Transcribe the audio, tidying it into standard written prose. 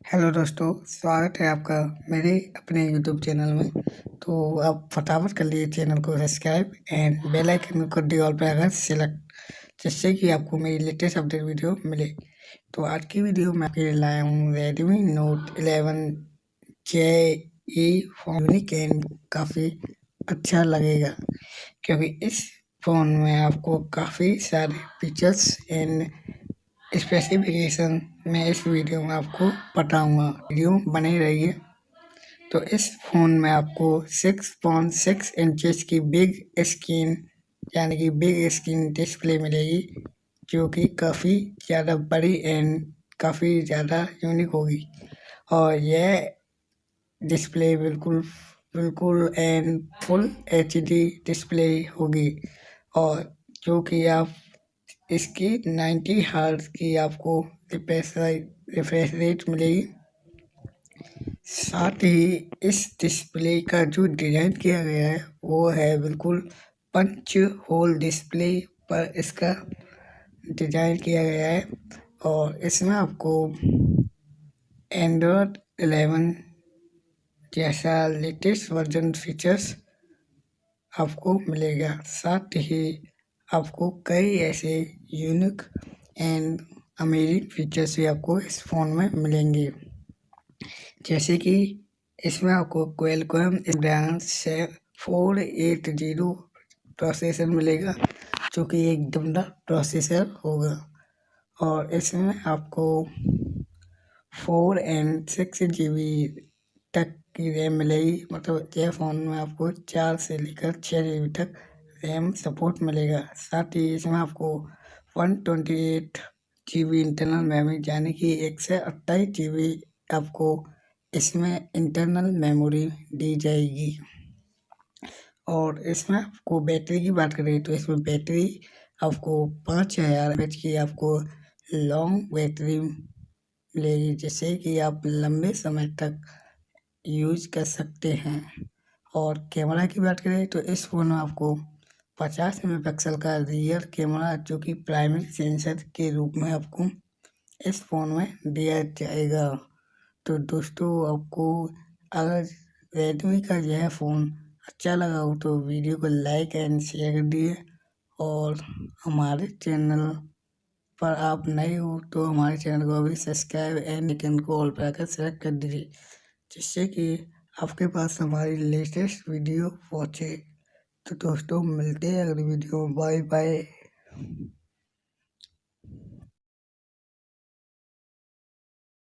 Hello दोस्तों, स्वागत है आपका मेरे अपने यूट्यूब चैनल में। तो आप फटाफट कर लिए चैनल को सब्सक्राइब एंड बेल आइकन को डी ऑल पे अगर सेलेक्ट, जिससे कि आपको मेरी लेटेस्ट अपडेट वीडियो मिले। तो आज की वीडियो में आपके लिए लाया हूँ Redmi note 11 J E phone unique and काफ़ी अच्छा लगेगा, क्योंकि इस फ़ोन में आपको काफ़ी सारे फीचर्स एंड स्पेसिफिकेशन मैं इस वीडियो में आपको बताऊंगा। वीडियो बने रहिए। तो इस फ़ोन में आपको 6.6 इंचेस की बिग स्क्रीन यानी कि बिग स्क्रीन डिस्प्ले मिलेगी, जो कि काफ़ी ज़्यादा बड़ी एंड काफ़ी ज़्यादा यूनिक होगी। और यह डिस्प्ले बिल्कुल बिल्कुल एंड फुल एचडी डिस्प्ले होगी, और जो कि आप इसकी 90 हर्ट्ज की आपको रिफ्रेश रेट मिलेगी। साथ ही इस डिस्प्ले का जो डिज़ाइन किया गया है वो है बिल्कुल पंच होल डिस्प्ले पर इसका डिज़ाइन किया गया है। और इसमें आपको एंड्रॉयड 11 जैसा लेटेस्ट वर्जन फीचर्स आपको मिलेगा। साथ ही आपको कई ऐसे यूनिक एंड अमेजिंग फीचर्स भी आपको इस फ़ोन में मिलेंगे, जैसे कि इसमें आपको क्वालकॉम स्नैपड्रैगन 480 प्रोसेसर मिलेगा, जो कि एक दमदार प्रोसेसर होगा। और इसमें आपको 4 एंड 6 GB तक की रैम मिलेगी। मतलब यह फ़ोन में आपको 4 से लेकर 6 GB तक रैम सपोर्ट मिलेगा। साथ ही इसमें आपको 128 GB इंटरनल मेमोरी यानी कि 128 GB आपको इसमें इंटरनल मेमोरी दी जाएगी। और इसमें आपको बैटरी की बात करें तो इसमें बैटरी आपको 5000 mAh की आपको लॉन्ग बैटरी मिलेगी, जिससे कि आप लंबे समय तक यूज कर सकते हैं। और कैमरा की बात करें तो इस फ़ोन में आपको 50 मेगापिक्सल का रियर कैमरा, जो कि प्राइमरी सेंसर के रूप में आपको इस फ़ोन में दिया जाएगा। तो दोस्तों, आपको अगर रेडमी का यह फ़ोन अच्छा लगा हो तो वीडियो को लाइक एंड शेयर कर दिए। और हमारे चैनल पर आप नए हो तो हमारे चैनल को अभी सब्सक्राइब एंड आइकन को ऑल पर आकर सेलेक्ट कर दीजिए, जिससे कि आपके पास हमारी लेटेस्ट वीडियो पहुँचे। तो दोस्तों, मिलते हैं अगली वीडियो में। Bye bye.